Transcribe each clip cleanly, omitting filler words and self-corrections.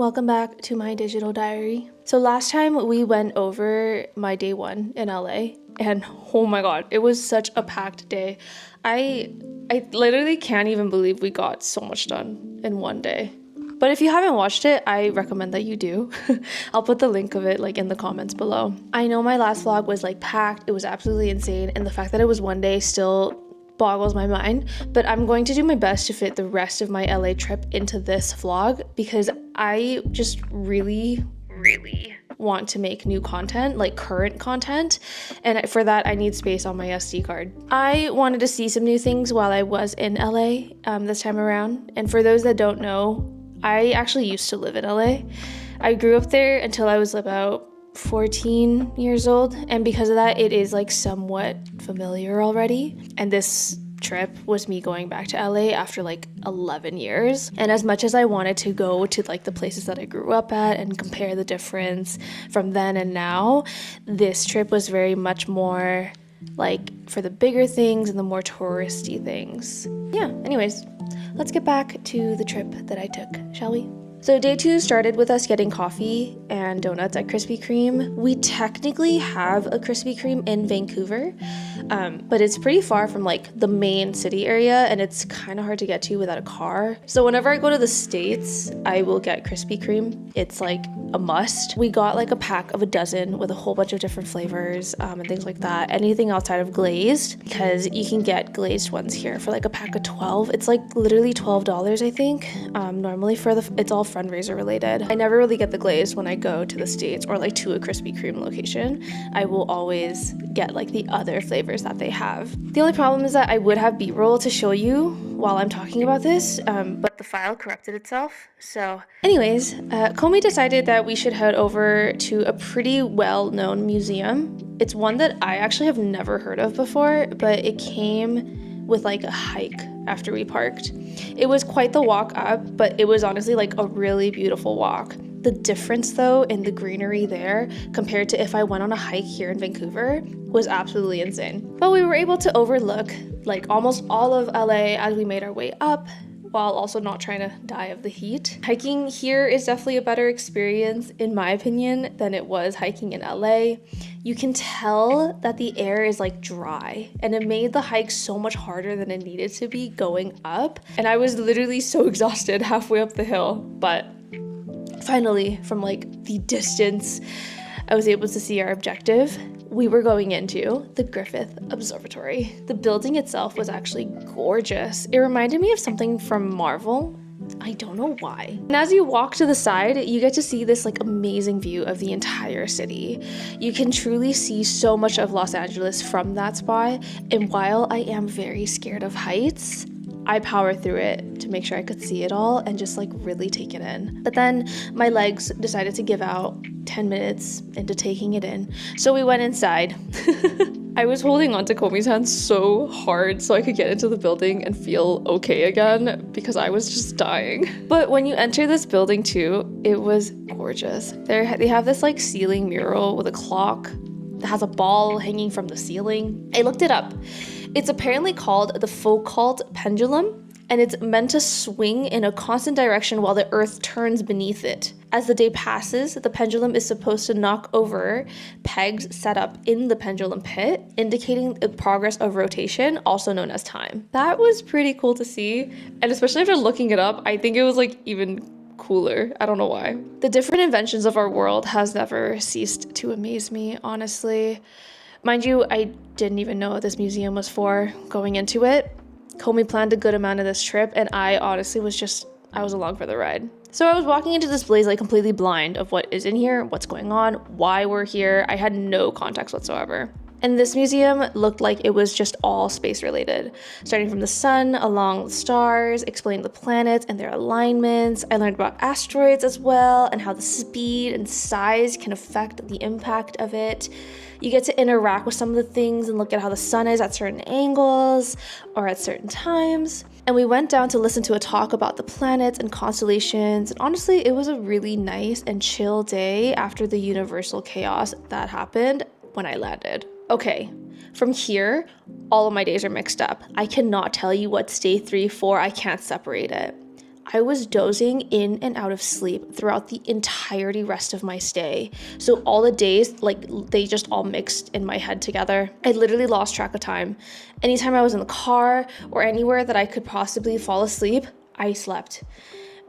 welcome back to my digital diary. So last time we went over my day one in LA and oh my god, it was such a packed day. I literally can't even believe we got so much done in one day. But if you haven't watched it, I recommend that you do. I'll put the link of it like in the comments below. I know my last vlog was like packed, it was absolutely insane, and the fact that it was one day still boggles my mind, but I'm going to do my best to fit the rest of my LA trip into this vlog because I just really want to make new content, like current content, and for that I need space on my SD card. I wanted to see some new things while I was in LA this time around, and for those that don't know, I actually used to live in LA. I grew up there until I was about 14 years old, and because of that it is like somewhat familiar already, and this trip was me going back to LA after like 11 years. And as much as I wanted to go to like the places that I grew up at and compare the difference from then and now, this trip was very much more like for the bigger things and the more touristy things. Yeah, anyways, let's get back to the trip that I took, shall we? So day 2 started with us getting coffee and donuts at Krispy Kreme. We technically have a Krispy Kreme in Vancouver, but it's pretty far from like the main city area and it's kind of hard to get to without a car. So whenever I go to the States, I will get Krispy Kreme. It's like a must. We got like a pack of a dozen with a whole bunch of different flavors and things like that. Anything outside of glazed, because you can get glazed ones here for like a pack of 12. It's like literally $12, I think. Normally it's all fundraiser related. I never really get the glazed when I go to the States or like to a Krispy Kreme location. I will always get like the other flavors that they have. The only problem is that I would have B-roll to show you while I'm talking about this, but the file corrupted itself. So anyways, 𝐏𝐭𝐫 decided that we should head over to a pretty well-known museum. It's one that I actually have never heard of before, but it came with like a hike after we parked. It was quite the walk up, but it was honestly like a really beautiful walk. The difference though in the greenery there compared to if I went on a hike here in Vancouver was absolutely insane. But we were able to overlook like almost all of LA as we made our way up, while also not trying to die of the heat. Hiking here is definitely a better experience, in my opinion, than it was hiking in LA. You can tell that the air is like dry, and it made the hike so much harder than it needed to be going up. And I was literally so exhausted halfway up the hill, but finally, from like the distance, I was able to see our objective. We were going into the Griffith Observatory. The building itself was actually gorgeous. It reminded me of something from Marvel. I don't know why. And as you walk to the side, you get to see this like amazing view of the entire city. You can truly see so much of Los Angeles from that spot. And while I am very scared of heights, I powered through it to make sure I could see it all and just like really take it in. But then my legs decided to give out 10 minutes into taking it in. So we went inside. I was holding onto 𝐏𝐿𝐵's hand so hard so I could get into the building and feel okay again because I was just dying. But when you enter this building too, it was gorgeous. They have this like ceiling mural with a clock that has a ball hanging from the ceiling. I looked it up. It's apparently called the Foucault pendulum, and it's meant to swing in a constant direction while the earth turns beneath it. As the day passes, the pendulum is supposed to knock over pegs set up in the pendulum pit, indicating the progress of rotation, also known as time. That was pretty cool to see, and especially after looking it up, I think it was like even cooler. I don't know why. The different inventions of our world has never ceased to amaze me, honestly. Mind you, I didn't even know what this museum was for going into it. 𝐏𝐿𝐵 planned a good amount of this trip, and I honestly was along for the ride. So I was walking into this place like completely blind of what is in here, what's going on, why we're here. I had no context whatsoever. And this museum looked like it was just all space related, starting from the sun, along the stars, explaining the planets and their alignments. I learned about asteroids as well and how the speed and size can affect the impact of it. You get to interact with some of the things and look at how the sun is at certain angles or at certain times. And we went down to listen to a talk about the planets and constellations. And honestly, it was a really nice and chill day after the universal chaos that happened when I landed. Okay, from here, all of my days are mixed up. I cannot tell you what's day 3, 4, I can't separate it. I was dozing in and out of sleep throughout the entirety rest of my stay. So all the days, like, they just all mixed in my head together. I literally lost track of time. Anytime I was in the car or anywhere that I could possibly fall asleep, I slept.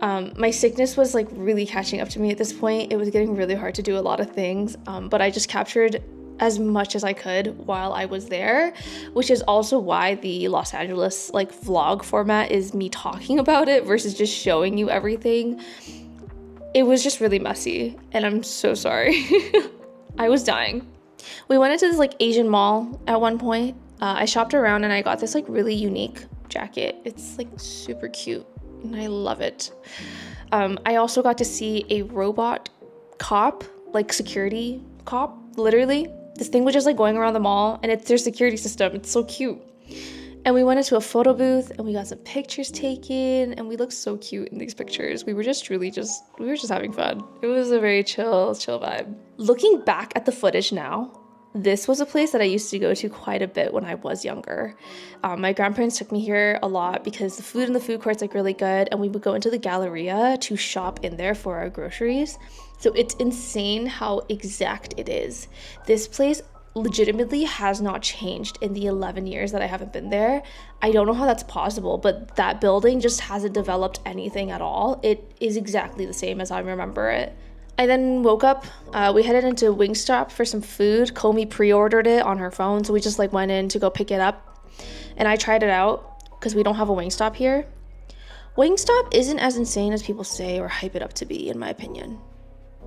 My sickness was like really catching up to me at this point. It was getting really hard to do a lot of things, but I just captured as much as I could while I was there, which is also why the Los Angeles like vlog format is me talking about it versus just showing you everything. It was just really messy, and I'm so sorry. I was dying. We went into this like Asian mall at one point. I shopped around and I got this like really unique jacket. It's like super cute and I love it. I also got to see a robot cop, like security cop, literally. This thing was just like going around the mall, and it's their security system. It's so cute. And we went into a photo booth and we got some pictures taken, and we looked so cute in these pictures. We were just having fun. It was a very chill vibe. Looking back at the footage now, this was a place that I used to go to quite a bit when I was younger. My grandparents took me here a lot because the food in the food court's like really good, and we would go into the Galleria to shop in there for our groceries. So it's insane how exact it is. This place legitimately has not changed in the 11 years that I haven't been there. I don't know how that's possible, but that building just hasn't developed anything at all. It is exactly the same as I remember it. I then woke up, we headed into Wingstop for some food. 𝐏𝐿𝐴 pre-ordered it on her phone, so we just like went in to go pick it up. And I tried it out because we don't have a Wingstop here. Wingstop isn't as insane as people say or hype it up to be, in my opinion.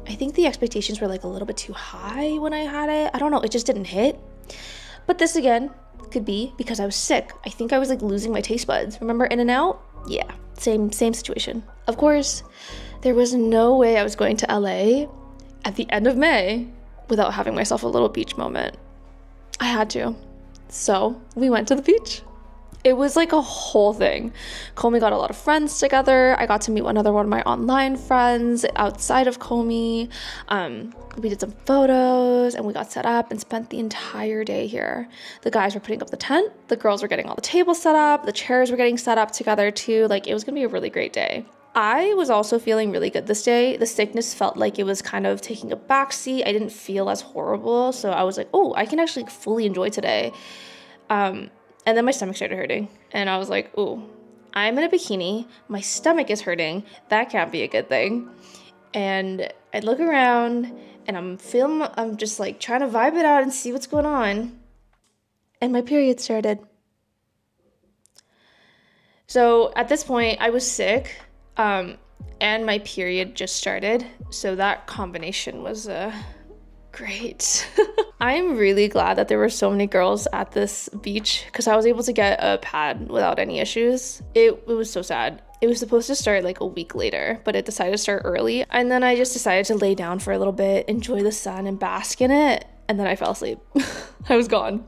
I think the expectations were like a little bit too high when I had it. I don't know, it just didn't hit. But this again could be because I was sick. I think I was like losing my taste buds. Remember In-N-Out? Yeah, same situation. Of course, there was no way I was going to LA at the end of May without having myself a little beach moment. I had to. So we went to the beach. It was like a whole thing. 𝐏𝐿𝐴 got a lot of friends together. I got to meet one of my online friends outside of 𝐏𝐿𝐴. We did some photos and we got set up and spent the entire day here. The guys were putting up the tent. The girls were getting all the tables set up. The chairs were getting set up together too. Like, it was gonna be a really great day. I was also feeling really good this day. The sickness felt like it was kind of taking a backseat. I didn't feel as horrible. So I was like, oh, I can actually fully enjoy today. And then my stomach started hurting. And I was like, ooh, I'm in a bikini. My stomach is hurting. That can't be a good thing. And I look around and I'm just like trying to vibe it out and see what's going on. And my period started. So at this point, I was sick. And my period just started. So that combination was great. I'm really glad that there were so many girls at this beach because I was able to get a pad without any issues. It was so sad. It was supposed to start like a week later, but it decided to start early. And then I just decided to lay down for a little bit, enjoy the sun and bask in it. And then I fell asleep. I was gone.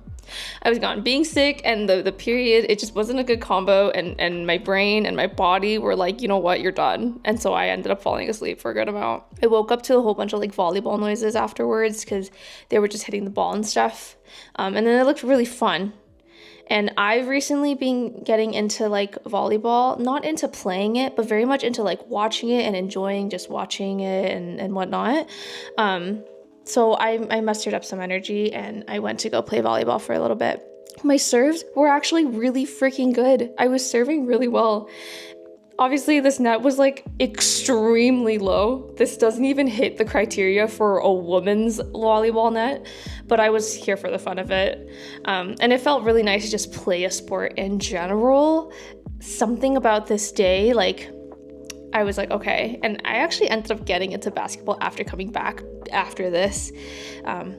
Being sick and the period, it just wasn't a good combo, and my brain and my body were like, you know what, you're done. And so I ended up falling asleep for a good amount. I woke up to a whole bunch of like volleyball noises afterwards because they were just hitting the ball and stuff. And then it looked really fun. And I've recently been getting into like volleyball, not into playing it, but very much into like watching it and enjoying just watching it and whatnot. So I mustered up some energy and I went to go play volleyball for a little bit. My serves were actually really freaking good. I was serving really well. Obviously, this net was like extremely low. This doesn't even hit the criteria for a woman's volleyball net, but I was here for the fun of it. And it felt really nice to just play a sport in general. Something about this day, like, I was like, okay. And I actually ended up getting into basketball after coming back after this.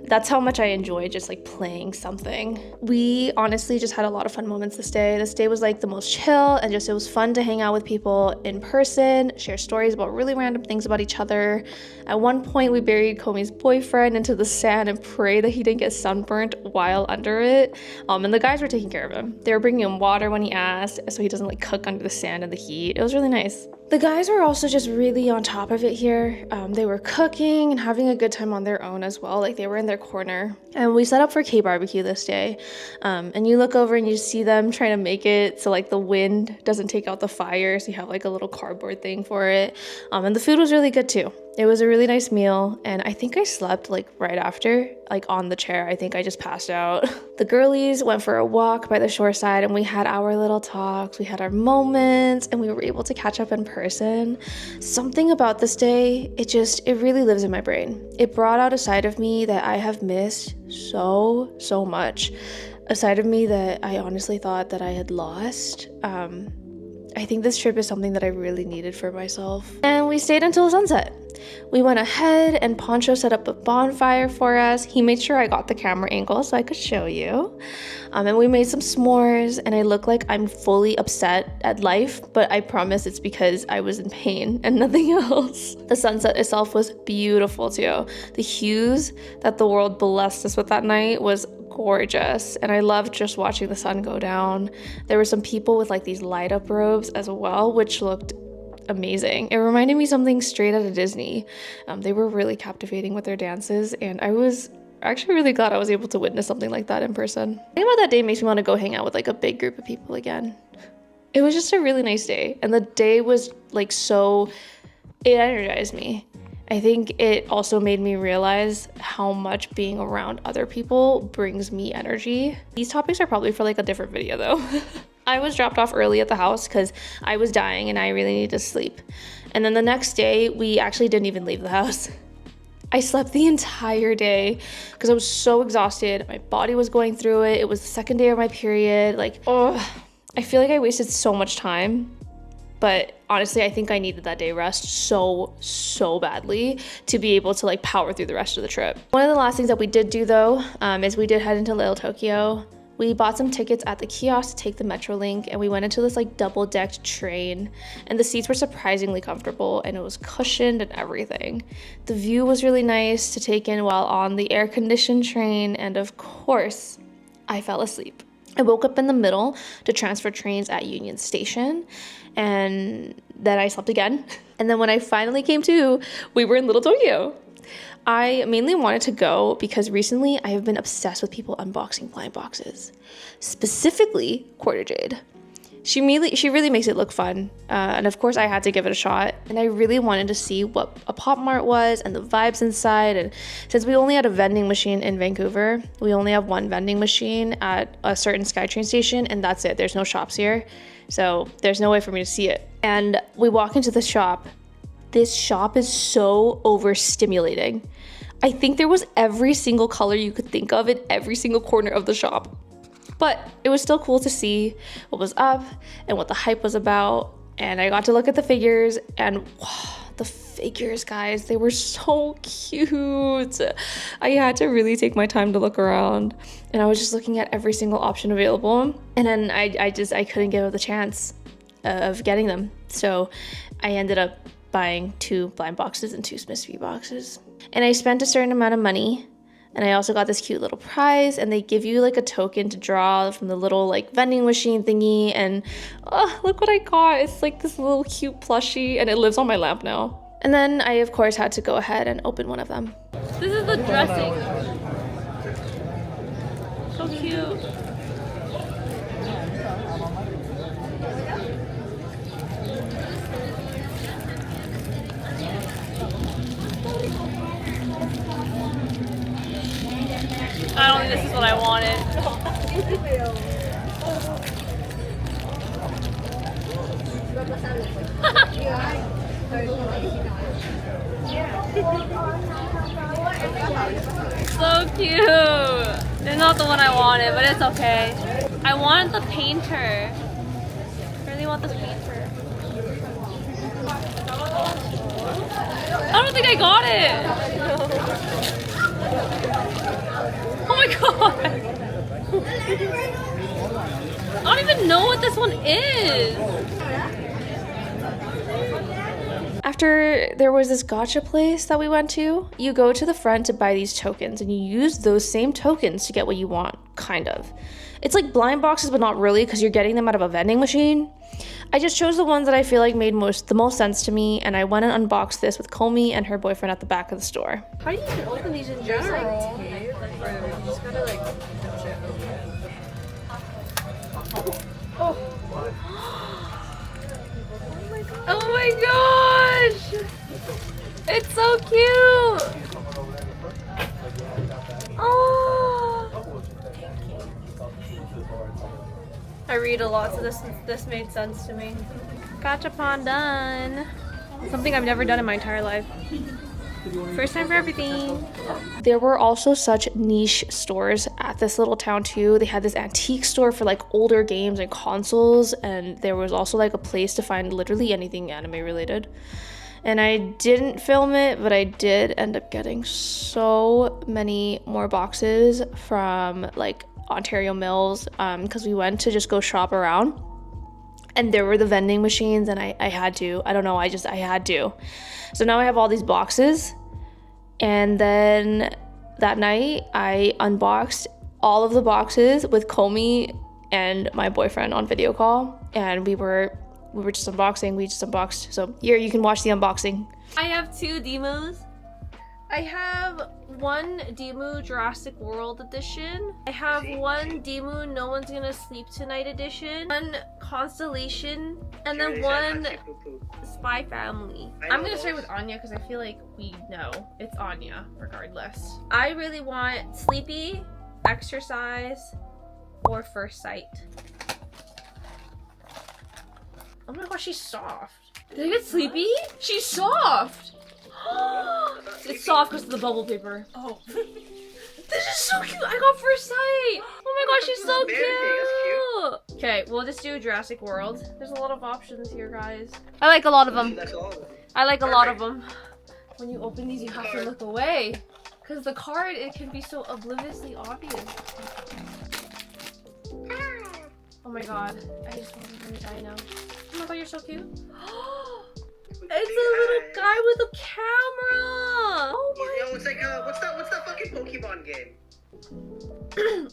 That's how much I enjoy just like playing something. We honestly just had a lot of fun moments this day. This day was like the most chill, and just it was fun to hang out with people in person, share stories about really random things about each other. At one point, we buried 𝐏𝐿𝐴's boyfriend into the sand and prayed that he didn't get sunburnt while under it. And the guys were taking care of him. They were bringing him water when he asked, so he doesn't like cook under the sand and the heat. It was really nice. The guys were also just really on top of it here. They were cooking and having a good time on their own as well. Like they were in their corner. And we set up for 𝐏𝐴 this day. And you look over and you see them trying to make it so like the wind doesn't take out the fire. So you have like a little cardboard thing for it. And the food was really good too. It was a really nice meal, and I think I slept like right after, like on the chair. I think I just passed out. The girlies went for a walk by the shore side, and we had our little talks, we had our moments, and we were able to catch up in person. Something about this day, it really lives in my brain. It brought out a side of me that I have missed so much. A side of me that I honestly thought that I had lost. I think this trip is something that I really needed for myself. And we stayed until sunset. We went ahead and Poncho set up a bonfire for us. He made sure I got the camera angle so I could show you. And we made some s'mores, and I look like I'm fully upset at life, but I promise it's because I was in pain and nothing else. The sunset itself was beautiful too. The hues that the world blessed us with that night was gorgeous, and I loved just watching the sun go down. There were some people with like these light up robes as well, which looked amazing. It reminded me something straight out of Disney. They were really captivating with their dances, and I was actually really glad I was able to witness something like that in person. Thinking about that day makes me want to go hang out with like a big group of people again. It was just a really nice day, and the day was like it energized me. I think it also made me realize how much being around other people brings me energy. These topics are probably for like a different video though. I was dropped off early at the house because I was dying and I really needed to sleep. And then the next day, we actually didn't even leave the house. I slept the entire day because I was so exhausted. My body was going through it. It was the second day of my period. Like, oh, I feel like I wasted so much time. But honestly, I think I needed that day rest so badly to be able to like power through the rest of the trip. One of the last things that we did do though, is we did head into Little Tokyo. We bought some tickets at the kiosk to take the Metrolink, and we went into this like double-decked train, and the seats were surprisingly comfortable, and it was cushioned and everything. The view was really nice to take in while on the air-conditioned train, and of course, I fell asleep. I woke up in the middle to transfer trains at Union Station, and then I slept again. And then when I finally came to, we were in Little Tokyo. I mainly wanted to go because recently I have been obsessed with people unboxing blind boxes, specifically 𝐏𝐴∞ She really makes it look fun, and of course I had to give it a shot, and I really wanted to see what a Pop-Mart was and the vibes inside. And since we only had a vending machine in Vancouver, we only have one vending machine at a certain SkyTrain station, and that's it. There's no shops here, so there's no way for me to see it. And we walk into the shop. This shop is so overstimulating. I think there was every single color you could think of in every single corner of the shop. But it was still cool to see what was up and what the hype was about. And I got to look at the figures, and wow, the figures, guys, they were so cute. I had to really take my time to look around, and I was just looking at every single option available. And then I couldn't give it the chance of getting them. So I ended up buying 2 blind boxes and 2 Smith's V boxes. And I spent a certain amount of money, and I also got this cute little prize, and they give you like a token to draw from the little like vending machine thingy. And oh, look what I got. It's like this little cute plushie, and it lives on my lamp now. And then I of course had to go ahead and open one of them. This is the dressing. So cute. I don't think this is what I wanted. So cute. It's not the one I wanted, but it's okay. I wanted the painter. I really want this painter. I don't think I got it. Oh my god! I don't even know what this one is! After there was this gacha place that we went to, you go to the front to buy these tokens and you use those same tokens to get what you want, kind of. It's like blind boxes, but not really, because you're getting them out of a vending machine. I just chose the ones that I feel like made the most sense to me, and I went and unboxed this with 𝐏𝐿𝐵 and her boyfriend at the back of the store. How do you even open these in general? Like tape, or you just gotta like push it open. Oh. Oh my gosh! It's so cute! Oh! I read a lot, so this made sense to me. Gachapon done. Something I've never done in my entire life. First time for everything. There were also such niche stores at this little town too. They had this antique store for like older games and consoles, and there was also like a place to find literally anything anime related. And I didn't film it, but I did end up getting so many more boxes from like Ontario Mills, because we went to just go shop around, and there were the vending machines, and I had to. I don't know, I had to. So now I have all these boxes, and then that night I unboxed all of the boxes with 𝐏𝐿𝐵 and my boyfriend on video call, and we were just unboxing. We just unboxed. So here you can watch the unboxing. I have two demos. I have one Demu Jurassic World edition. I have one Demu No One's Gonna Sleep Tonight edition. One Constellation, and then one Spy Family. I'm gonna start with Anya because I feel like we know it's Anya regardless. I really want Sleepy, Exercise, or First Sight. Oh my gosh, she's soft. Did I get Sleepy? She's soft! It's soft because of the bubble paper. Oh. This is so cute! I got First Sight! Oh my gosh, she's so cute! Okay, we'll just do Jurassic World. There's a lot of options here, guys. I like a lot of them. I like a lot of them. When you open these, you have to look away. Because the card, it can be so obliviously obvious. Oh my god. I just want to die now. Oh my god, you're so cute. It's a little guy with a camera. Oh my! Yo, it's like what's that fucking Pokemon game?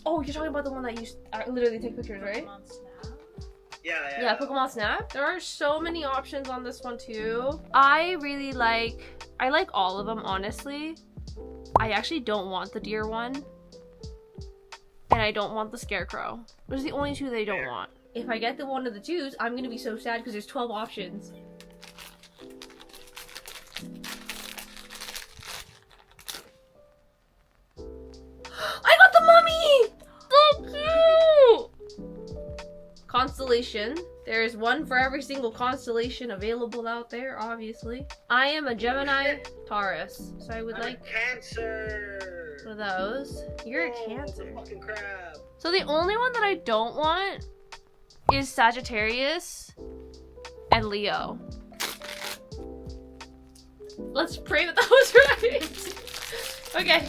Oh, you're talking about the one that you literally take pictures, right? Yeah, Pokemon Snap. There are so many options on this one too. I like all of them, honestly. I actually don't want the deer one, and I don't want the scarecrow. Those are the only two they don't want. If I get the one of the twos, I'm gonna be so sad because there's 12 options. I got the mummy! So cute! Constellation. There's one for every single constellation available out there, obviously. I am a Gemini Taurus, so I would like Cancer. one of those. You're a Cancer. Fucking crap. So the only one that I don't want is Sagittarius and Leo. Let's pray that was right. Okay.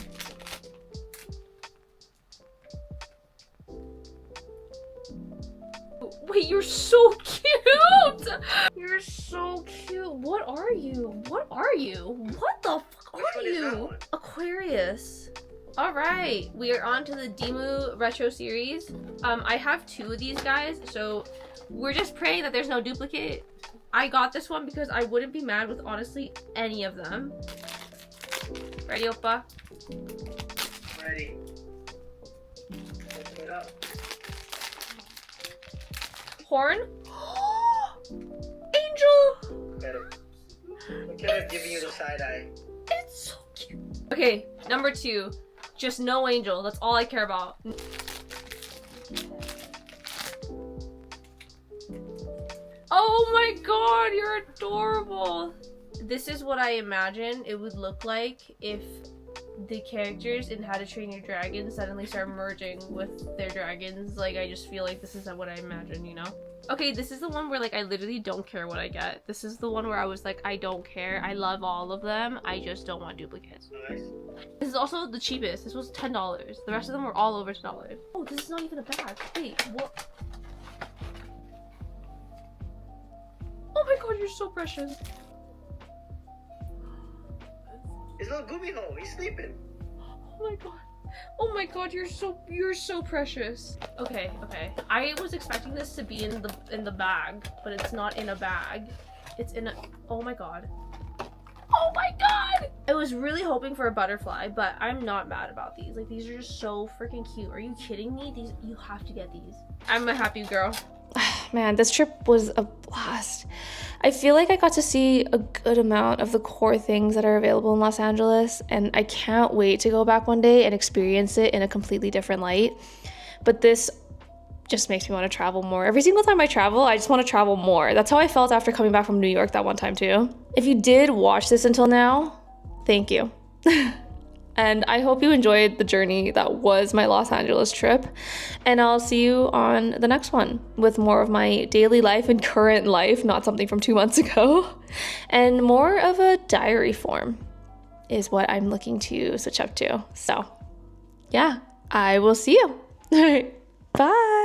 Wait, you're so cute! You're so cute. What are you? What are you? What the fuck are you? Aquarius. Alright, we are on to the Demu Retro series. I have two of these guys, so we're just praying that there's no duplicate. I got this one because I wouldn't be mad with honestly any of them. Ready, Oppa? Ready. Open it up. Horn? Angel! Look at her giving you the side eye. It's so cute. Okay, number two. Just no angel. That's all I care about. Oh my god, you're adorable. This is what I imagine it would look like if the characters in How to Train Your Dragon suddenly start merging with their dragons. Like, I just feel like this is what I imagine, you know? Okay, this is the one where, like, I literally don't care what I get. This is the one where I was like, I don't care. I love all of them. I just don't want duplicates. Nice. This is also the cheapest. This was $10. The rest of them were all over $10. Oh, this is not even a bag. Wait, what? Oh my god, you're so precious. His little Gumiho, he's sleeping. Oh my god. Oh my god, you're so precious. Okay. I was expecting this to be in the bag, but it's not in a bag. It's in a, oh my god. Oh my god! I was really hoping for a butterfly, but I'm not mad about these. Like, these are just so freaking cute. Are you kidding me? These, you have to get these. I'm a happy girl. Man, this trip was a blast. I feel like I got to see a good amount of the core things that are available in Los Angeles, and I can't wait to go back one day and experience it in a completely different light. But this just makes me want to travel more. Every single time I travel, I just want to travel more. That's how I felt after coming back from New York that one time too. If you did watch this until now, thank you. And I hope you enjoyed the journey that was my Los Angeles trip. And I'll see you on the next one with more of my daily life and current life, not something from 2 months ago. And more of a diary form is what I'm looking to switch up to. So yeah, I will see you. All right, bye.